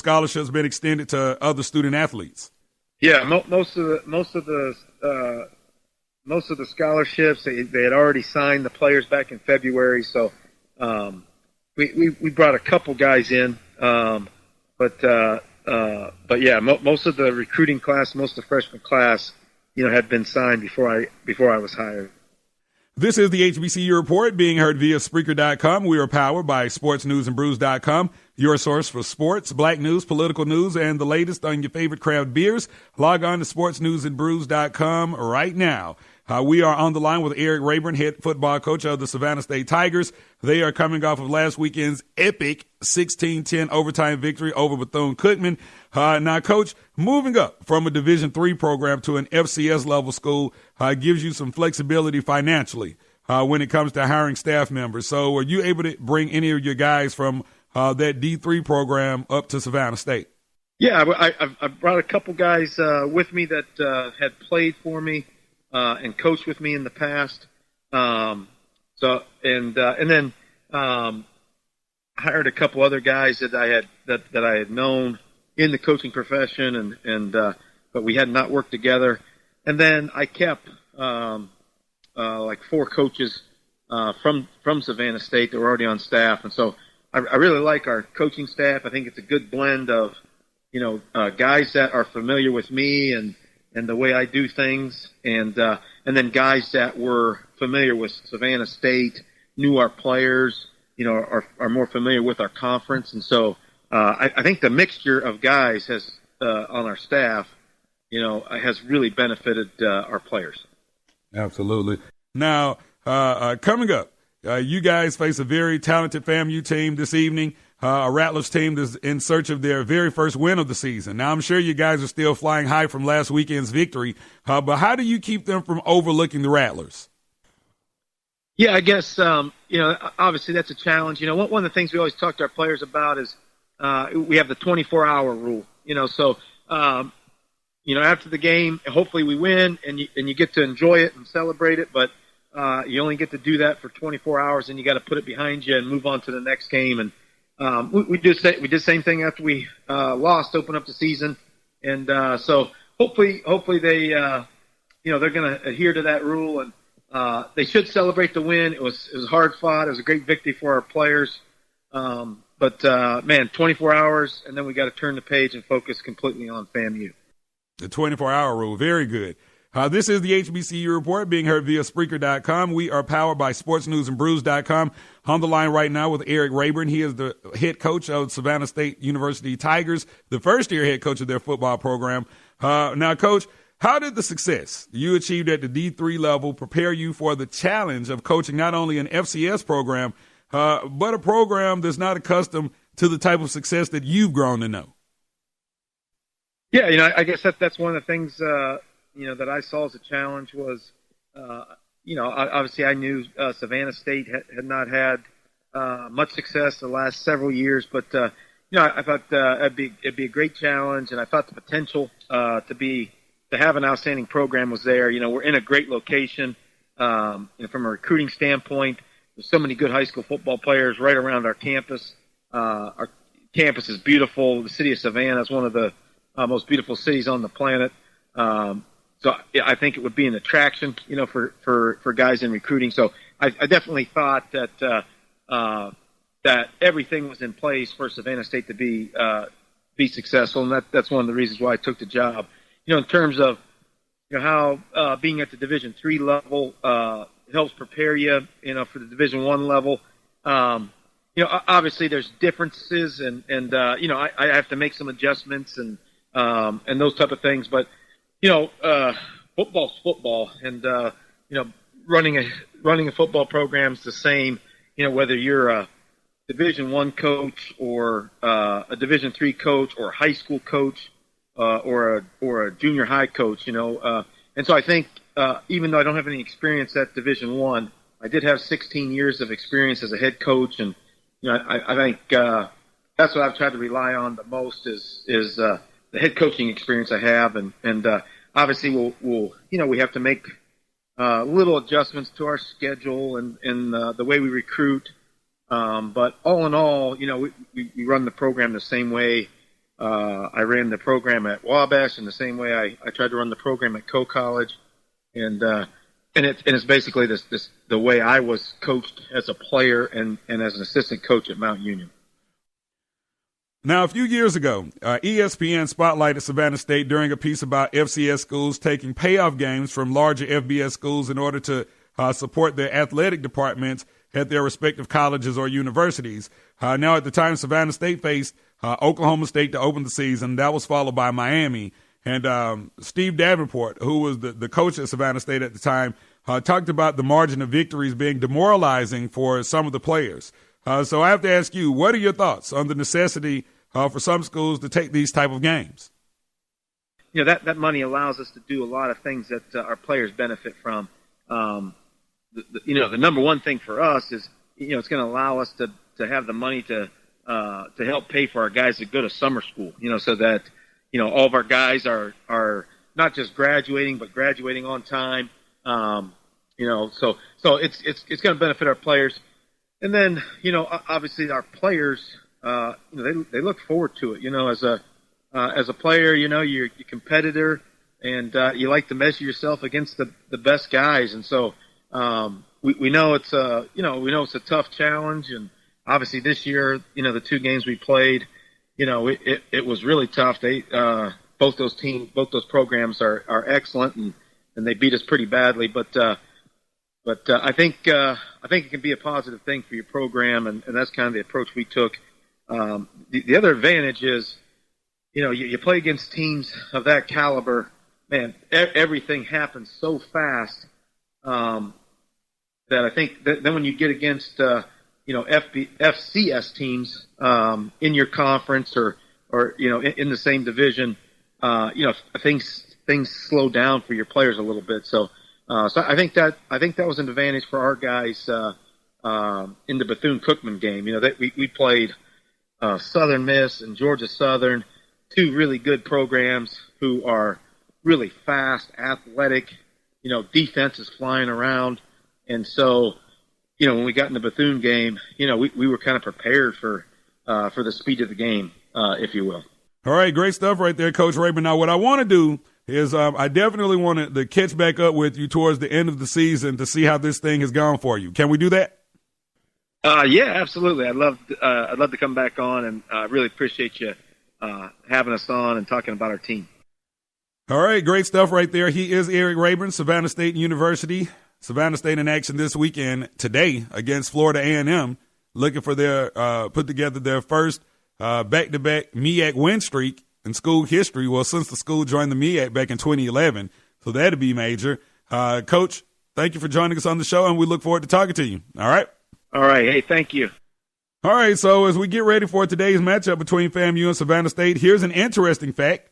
scholarships been extended to other student athletes? Yeah, most of the scholarships they had already signed the players back in February. So we brought a couple guys in, but yeah, most of the recruiting class, most of the freshman class, had been signed before I was hired. This is the HBCU Report being heard via Spreaker.com. We are powered by SportsNewsAndBrews.com, your source for sports, black news, political news, and the latest on your favorite craft beers. Log on to SportsNewsAndBrews.com right now. We are on the line with Erik Raeburn, head football coach of the Savannah State Tigers. They are coming off of last weekend's epic 16-10 overtime victory over Bethune-Cookman. Now, Coach, moving up from a Division III program to an FCS level school gives you some flexibility financially when it comes to hiring staff members. So, are you able to bring any of your guys from that D3 program up to Savannah State? Yeah, I brought a couple guys with me that had played for me and coached with me in the past. And then hired a couple other guys that I had known in the coaching profession, but we had not worked together. And then I kept like 4 coaches from Savannah State that were already on staff, and so I really like our coaching staff. I think it's a good blend of guys that are familiar with me and the way I do things, and then guys that were familiar with Savannah State, knew our players, are more familiar with our conference, and so I think the mixture of guys has on our staff, has really benefited our players. Absolutely. Now, coming up, you guys face a very talented FAMU team this evening. A Rattlers team that's in search of their very first win of the season. Now, I'm sure you guys are still flying high from last weekend's victory, but how do you keep them from overlooking the Rattlers? Yeah, I guess, obviously that's a challenge. One of the things we always talk to our players about is we have the 24-hour rule, so, after the game, hopefully we win and you get to enjoy it and celebrate it, but you only get to do that for 24 hours and you got to put it behind you and move on to the next game. And we did the same thing after we lost to open up the season, and so hopefully they they're going to adhere to that rule, and they should celebrate the win. It was hard fought. It was a great victory for our players, but 24 hours, and then we got to turn the page and focus completely on FAMU. The 24-hour rule, very good. This is the HBCU Report being heard via Spreaker.com. We are powered by SportsNewsAndBrews.com. On the line right now with Erik Raeburn. He is the head coach of Savannah State University Tigers, the first-year head coach of their football program. Now, Coach, how did the success you achieved at the D3 level prepare you for the challenge of coaching not only an FCS program, but a program that's not accustomed to the type of success that you've grown to know? Yeah, I guess that's one of the things that I saw as a challenge was, obviously I knew Savannah State had not had much success the last several years, but I thought it'd be a great challenge, and I thought the potential to have an outstanding program was there. We're in a great location, from a recruiting standpoint. There's so many good high school football players right around our campus. Our campus is beautiful. The city of Savannah is one of the most beautiful cities on the planet. So I think it would be an attraction, for guys in recruiting. So I definitely thought that that everything was in place for Savannah State to be successful, and that's one of the reasons why I took the job. In terms of how being at the Division III level helps prepare you, for the Division I level. Obviously there's differences, and I have to make some adjustments and those type of things, but football's football, and running a football program's the same. Whether you're a Division I coach or a Division III coach or a high school coach or a junior high coach. And so I think even though I don't have any experience at Division I did have 16 years of experience as a head coach, and I think that's what I've tried to rely on the most is the head coaching experience I have, and obviously we have to make little adjustments to our schedule and the way we recruit, but all in all, we run the program the same way I ran the program at Wabash in the same way I tried to run the program at Coe College, and it's basically the way I was coached as a player and as an assistant coach at Mount Union. Now, a few years ago, ESPN spotlighted Savannah State during a piece about FCS schools taking payoff games from larger FBS schools in order to support their athletic departments at their respective colleges or universities. Now, at the time, Savannah State faced Oklahoma State to open the season. That was followed by Miami. And Steve Davenport, who was the coach at Savannah State at the time, talked about the margin of victories being demoralizing for some of the players. So I have to ask you, what are your thoughts on the necessity for some schools to take these type of games? You know, that money allows us to do a lot of things that our players benefit from. The number one thing for us is, it's going to allow us to have the money to help pay for our guys that go to summer school, so that, all of our guys are not just graduating, but graduating on time. So it's going to benefit our players. And then, obviously our players, they look forward to it, as a player, you're a competitor and you like to measure yourself against the best guys. And so, we know it's a tough challenge. And obviously this year, the two games we played, it was really tough. Both those programs are excellent and they beat us pretty badly. But I think it can be a positive thing for your program. And that's kind of the approach we took. The other advantage is, you play against teams of that caliber, man, everything happens so fast, that I think that then when you get against, FCS teams, in your conference or in the same division, things slow down for your players a little bit. So I think that was an advantage for our guys, in the Bethune-Cookman game. That we played, Southern Miss and Georgia Southern, two really good programs who are really fast, athletic, defense is flying around. And so, when we got in the Bethune game, we were kind of prepared for the speed of the game, if you will. All right, great stuff right there, Coach Raeburn. Now, what I want to do is I definitely want to catch back up with you towards the end of the season to see how this thing has gone for you. Can we do that? Yeah, absolutely. I'd love to come back on, and I really appreciate you having us on and talking about our team. All right, great stuff right there. He is Erik Raeburn, Savannah State University. Savannah State in action this weekend today against Florida A&M, looking for their put together their first back-to-back MEAC win streak in school history. Well, since the school joined the MEAC back in 2011, so that'd be major. Coach, thank you for joining us on the show, and we look forward to talking to you. All right? All right. Hey, thank you. All right, so as we get ready for today's matchup between FAMU and Savannah State, here's an interesting fact.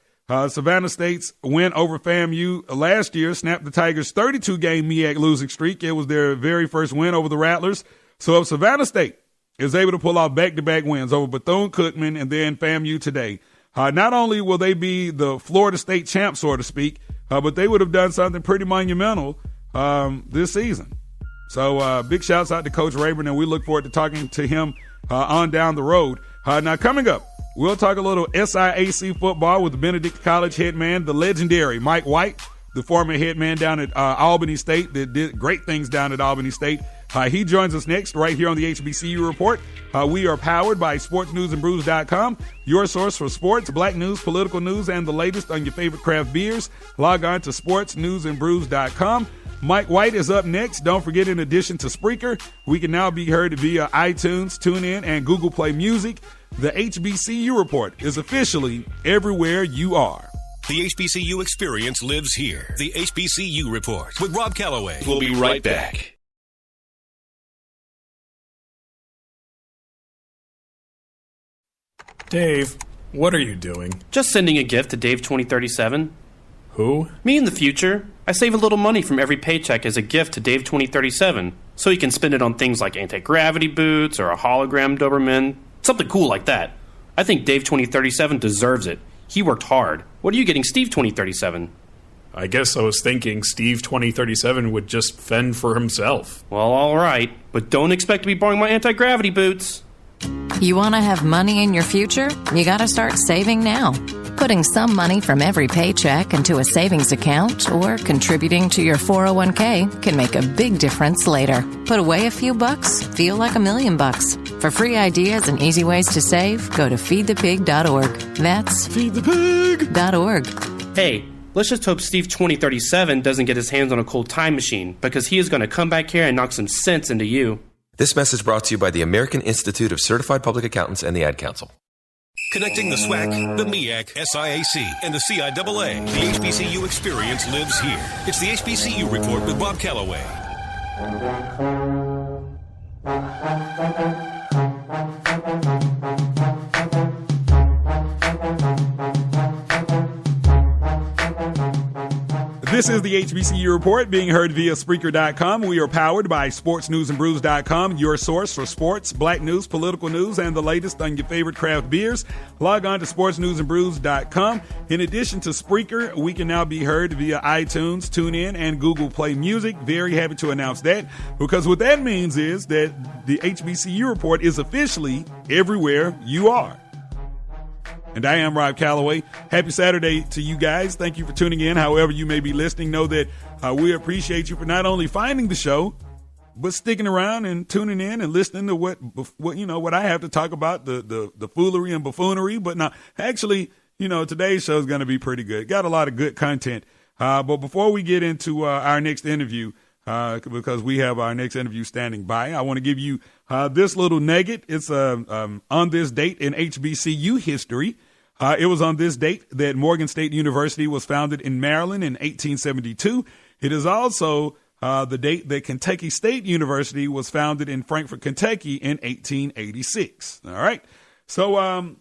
Savannah State's win over FAMU last year snapped the Tigers' 32-game MEAC losing streak. It was their very first win over the Rattlers. So if Savannah State is able to pull off back-to-back wins over Bethune-Cookman and then FAMU today, not only will they be the Florida State champs, so to speak, but they would have done something pretty monumental this season. So big shouts out to Coach Raeburn, and we look forward to talking to him on down the road. Now, coming up, we'll talk a little CIAA football with the Benedict College head man, the legendary Mike White, the former head man down at Albany State that did great things down at Albany State. He joins us next right here on the HBCU Report. We are powered by sportsnewsandbrews.com, your source for sports, black news, political news, and the latest on your favorite craft beers. Log on to sportsnewsandbrews.com. Mike White is up next. Don't forget, in addition to Spreaker, we can now be heard via iTunes, TuneIn, and Google Play Music. The HBCU Report is officially everywhere you are. The HBCU experience lives here. The HBCU Report with Rob Calloway. We'll be right back. Dave, what are you doing? Just sending a gift to Dave 2037. Who? Me in the future. I save a little money from every paycheck as a gift to Dave 2037, so he can spend it on things like anti-gravity boots or a hologram Doberman, something cool like that. I think Dave 2037 deserves it. He worked hard. What are you getting Steve 2037? I guess I was thinking Steve 2037 would just fend for himself. Well, all right, but don't expect to be borrowing my anti-gravity boots. You want to have money in your future? You got to start saving now. Putting some money from every paycheck into a savings account or contributing to your 401k can make a big difference later. Put away a few bucks, feel like $1 million. For free ideas and easy ways to save, go to feedthepig.org. That's feedthepig.org. Hey, let's just hope Steve 2037 doesn't get his hands on a cold time machine, because he is going to come back here and knock some sense into you. This message brought to you by the American Institute of Certified Public Accountants and the Ad Council. Connecting the SWAC, the MEAC, SIAC, and the CIAA, the HBCU experience lives here. It's the HBCU Report with Bob Calloway. This is the HBCU Report, being heard via Spreaker.com. We are powered by SportsNewsAndBrews.com, your source for sports, black news, political news, and the latest on your favorite craft beers. Log on to SportsNewsAndBrews.com. In addition to Spreaker, we can now be heard via iTunes, TuneIn, and Google Play Music. Very happy to announce that, because what that means is that the HBCU Report is officially everywhere you are. And I am Rob Calloway. Happy Saturday to you guys. Thank you for tuning in. However you may be listening, know that we appreciate you for not only finding the show, but sticking around and tuning in and listening to what I have to talk about, the foolery and buffoonery. But now, actually, today's show is going to be pretty good. Got a lot of good content. But before we get into our next interview, because we have our next interview standing by, I want to give you this little nugget. It's on this date in HBCU history. It was on this date that Morgan State University was founded in Maryland in 1872. It is also the date that Kentucky State University was founded in Frankfort, Kentucky in 1886. All right. So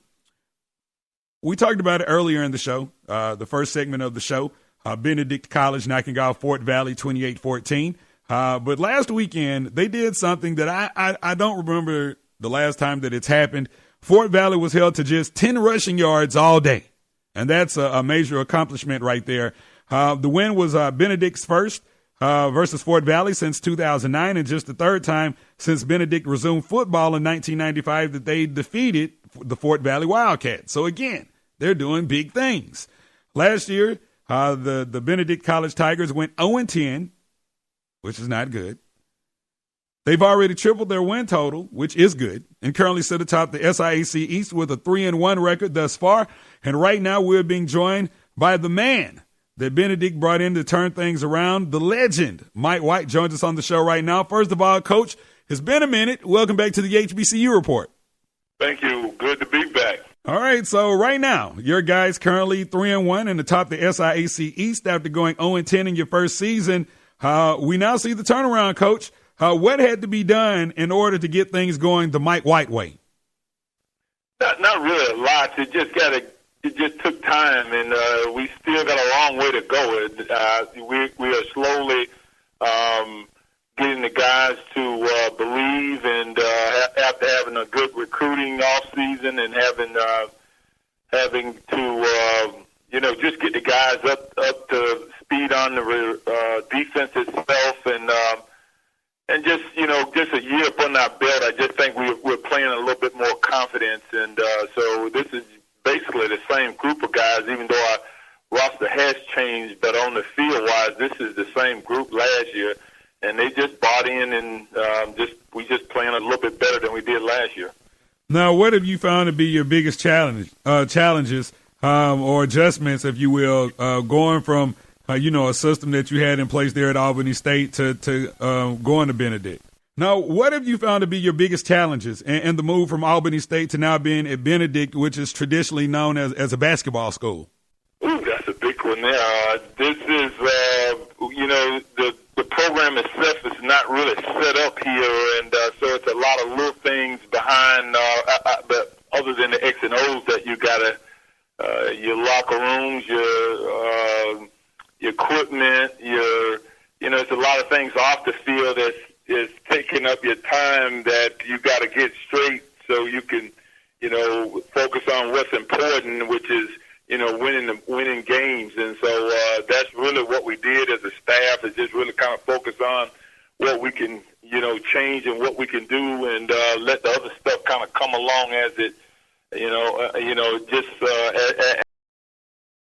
we talked about it earlier in the show, the first segment of the show. Benedict College knocking off Fort Valley 28-14. But last weekend, they did something that I don't remember the last time that it's happened. Fort Valley was held to just 10 rushing yards all day, and that's a major accomplishment right there. The win was Benedict's first versus Fort Valley since 2009, and just the third time since Benedict resumed football in 1995 that they defeated the Fort Valley Wildcats. So, again, they're doing big things. Last year, the Benedict College Tigers went 0-10, which is not good. They've already tripled their win total, which is good, and currently sit atop the SIAC East with a 3-1 record thus far. And right now we're being joined by the man that Benedict brought in to turn things around, the legend. Mike White joins us on the show right now. First of all, Coach, it's been a minute. Welcome back to the HBCU Report. Thank you. Good to be back. All right, so right now, your guys currently 3-1 and atop the SIAC East after going 0-10 in your first season. We now see the turnaround, Coach. What had to be done in order to get things going the Mike White way? Not really a lot. It just took time, and we still got a long way to go. We are slowly getting the guys to believe, and after having a good recruiting off season and having to just get the guys up to speed on the defense itself, and just a year upon our belt, I just think we're playing a little bit more confidence, and so this is basically the same group of guys, even though our roster has changed, but on the field-wise, this is the same group last year, and they just bought in, and we just playing a little bit better than we did last year. Now, what have you found to be your biggest challenges or adjustments, if you will, going from a system that you had in place there at Albany State to going to Benedict? Now, what have you found to be your biggest challenges in the move from Albany State to now being at Benedict, which is traditionally known as a basketball school? Ooh, that's a big one there. This is, the program itself is not really set up here, and so it's a lot of little things behind, but other than the X and O's that you got to, your locker rooms, your equipment, it's a lot of things off the field that is taking up your time that you got to get straight so you can, focus on what's important, which is, winning games. And so that's really what we did as a staff, is just really kind of focus on what we can, change in what we can do, and let the other stuff kind of come along as it,